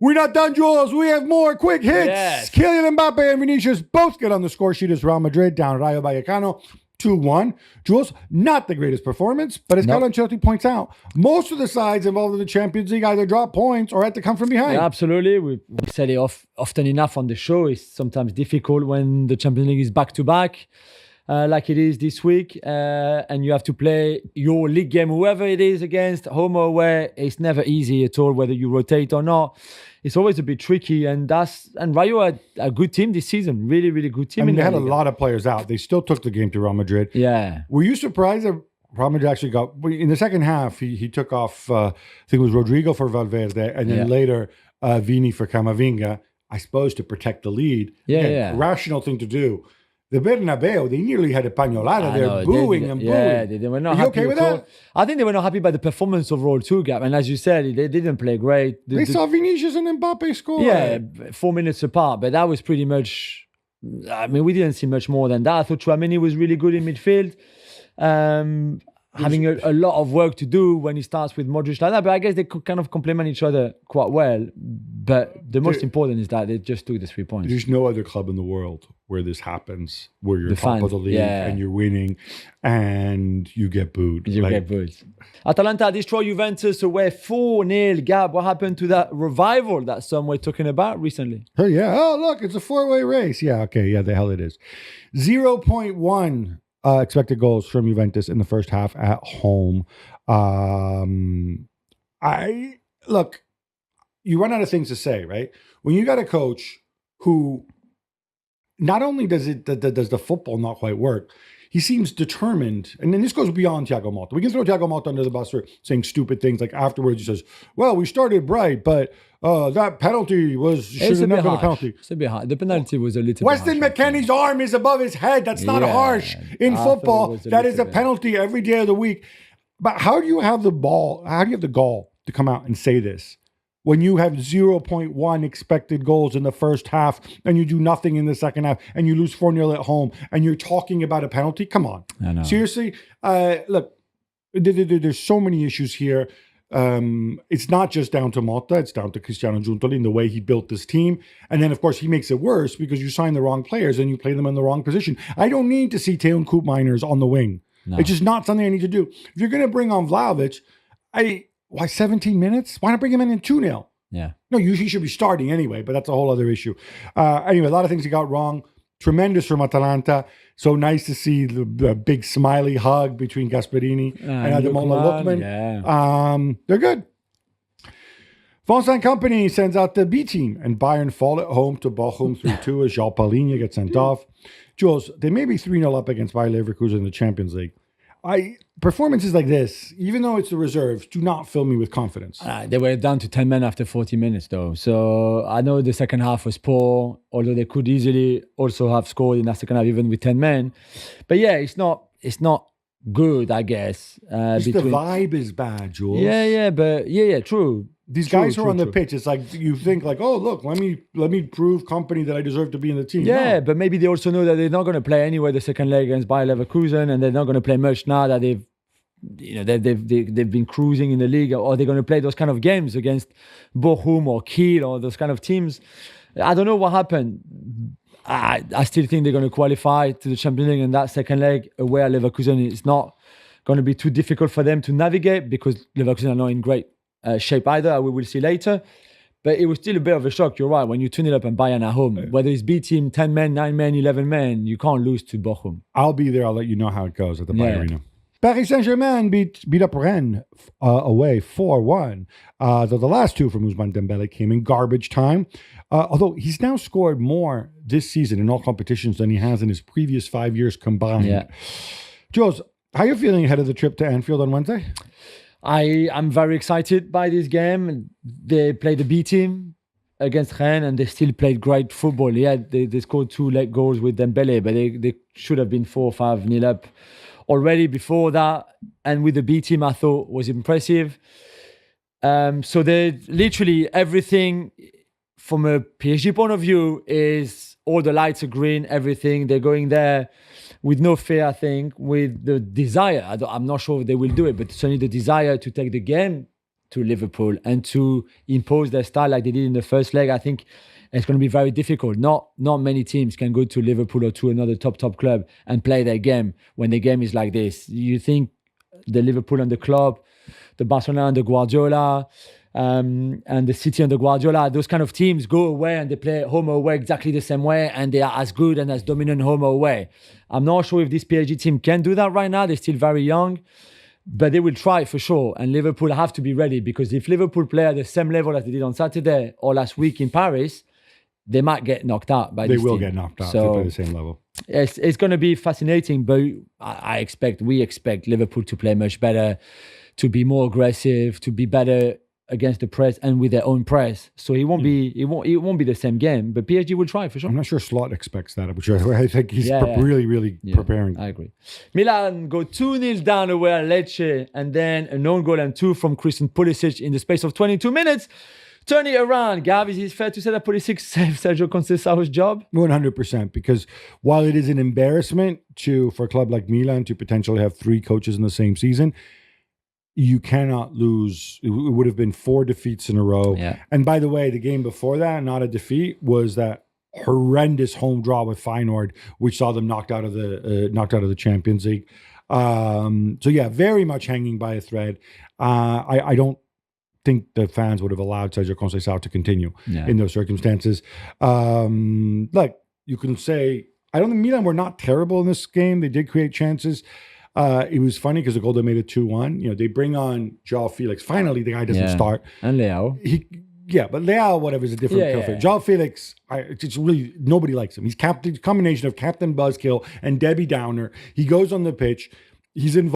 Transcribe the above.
We're not done, Jules. We have more quick hits. Yes. Kylian Mbappe and Vinicius both get on the score sheet as Real Madrid down Rayo Vallecano 2-1. Jules, not the greatest performance, but as Carlo Ancelotti points out, most of the sides involved in the Champions League either drop points or had to come from behind. Yeah, absolutely. We said it often enough on the show. It's sometimes difficult when the Champions League is back-to-back. Like it is this week, and you have to play your league game, whoever it is, against home or away. It's never easy at all, whether you rotate or not. It's always a bit tricky, and Rayo are a good team this season, really, really good team. I mean, they had a lot of players out. They still took the game to Real Madrid. Yeah. Were you surprised that Real Madrid actually got, in the second half, he took off, I think it was Rodrigo for Valverde, and then later Vini for Camavinga, I suppose to protect the lead. Yeah. Rational thing to do. The Bernabeu, they nearly had a pañolada. They're booing and booing. Yeah, they were not Are you happy okay with at all. that? I think they were not happy by the performance overall too, Gab. And as you said, they didn't play great. They saw Vinicius and Mbappe score. Yeah, 4 minutes apart. But that was pretty much... I mean, we didn't see much more than that. I thought Tchouaméni was really good in midfield. Having a lot of work to do when he starts with Modric like that. But I guess they could kind of complement each other quite well. But the most important is that they just took the 3 points. There's no other club in the world where this happens, where you're The top fans, of the league and you're winning and you get booed. You get booed. Atalanta destroy Juventus away 4-0. Gab, what happened to that revival that some were talking about recently? Oh, yeah. Oh, look, it's a four-way race. Yeah, okay. Yeah, the hell it is. 0.1 expected goals from Juventus in the first half at home. Look, you run out of things to say, right? When you got a coach who not only does the football not quite work, he seems determined. And then this goes beyond Thiago Motta. We can throw Thiago Motta under the bus for saying stupid things. Like afterwards, he says, well, we started bright, but that penalty should have never been a penalty. It's a bit hard. The penalty was a little Weston bit harsh. McKennie's arm is above his head. That's not harsh. In football, that is a penalty every day of the week. But how do you have the ball? How do you have the gall to come out and say this when you have 0.1 expected goals in the first half and you do nothing in the second half and you lose 4-0 at home and you're talking about a penalty? Come on. I know. Seriously? Look, there's so many issues here. It's not just down to Motta, it's down to Cristiano Giuntoli and the way he built this team. And then, of course, he makes it worse because you sign the wrong players and you play them in the wrong position. I don't need to see Teun Koopmeiners on the wing. No. It's just not something I need to do. If you're going to bring on Vlahovic, why 17 minutes? Why not bring him in 2-0? Yeah. No, usually he should be starting anyway, but that's a whole other issue. Anyway, a lot of things he got wrong. Tremendous from Atalanta. So nice to see the big smiley hug between Gasperini and Ademola Lookman. Yeah. They're good. Vincent Kompany sends out the B team, and Bayern fall at home to Bochum 3-2 as João Palhinha gets sent off. Jules, they may be 3-0 up against Bayer Leverkusen in the Champions League. Performances like this, even though it's the reserves, do not fill me with confidence. They were down to 10 men after 40 minutes, though. So I know the second half was poor, although they could easily also have scored in that second half, even with 10 men. But yeah, it's not good, I guess. The vibe is bad, Jules. Yeah, true. These guys are on the pitch. It's like you think like, oh, look, let me prove Kompany that I deserve to be in the team. Yeah, no. But maybe they also know that they're not going to play anyway the second leg against Bayer Leverkusen, and they're not going to play much now that they've been cruising in the league, or they're going to play those kind of games against Bochum or Kiel or those kind of teams. I don't know what happened. I still think they're going to qualify to the Champions League in that second leg away at Leverkusen. It's not going to be too difficult for them to navigate because Leverkusen are not in great shape either. We will see later. But it was still a bit of a shock. You're right. When you turn it up and Bayern at home, whether it's B team, 10 men, 9 men, 11 men, you can't lose to Bochum. I'll be there. I'll let you know how it goes at the Bayer Arena. Paris Saint-Germain beat up Rennes away 4-1. Though the last two from Ousmane Dembele came in garbage time. Although he's now scored more this season in all competitions than he has in his previous 5 years combined. Yeah. Jules, how are you feeling ahead of the trip to Anfield on Wednesday? I'm very excited by this game. They played the B team against Rennes and they still played great football. Yeah, they scored 2 late goals with Dembele, but they should have been 4-5-0 up already before that. And with the B team, I thought was impressive. So they literally everything from a PSG point of view is all the lights are green, everything. They're going there with no fear, I think, with the desire. I'm not sure if they will do it, but certainly the desire to take the game to Liverpool and to impose their style like they did in the first leg, I think it's going to be very difficult. Not many teams can go to Liverpool or to another top club and play their game when the game is like this. You think the Liverpool and the club, the Barcelona and the Guardiola, and the City and the Guardiola, those kind of teams go away and they play home or away exactly the same way, and they are as good and as dominant home or away. I'm not sure if this PSG team can do that right now. They're still very young, but they will try for sure. And Liverpool have to be ready, because if Liverpool play at the same level as they did on Saturday or last week in Paris, they might get knocked out by this team. They will get knocked out if they play the same level. It's going to be fascinating, but we expect Liverpool to play much better, to be more aggressive, to be better against the press and with their own press. So it won't be the same game, but PSG will try for sure. I'm not sure Slot expects that, which I think he's really preparing. I agree. Milan go 2-0 down away at Lecce, and then an own goal and 2 from Christian Pulisic in the space of 22 minutes. Turn it around. Gav, is it fair to say that Pulisic saved Sergio Conceição's job? 100%, because while it is an embarrassment for a club like Milan to potentially have 3 coaches in the same season, you cannot lose. It would have been 4 defeats in a row. Yeah. And by the way, the game before that, not a defeat, was that horrendous home draw with Feyenoord, which saw them knocked out of the Champions League. So yeah, very much hanging by a thread. I don't think the fans would have allowed Sergio Conceição to continue in those circumstances. Like you can say, I don't think Milan were not terrible in this game. They did create chances. It was funny because the goal they made it 2-1. They bring on João Felix. Finally, the guy doesn't start. And Leao. But Leao, whatever, is a different outfit. João Felix, it's really, nobody likes him. He's combination of Captain Buzzkill and Debbie Downer. He goes on the pitch. He's involved.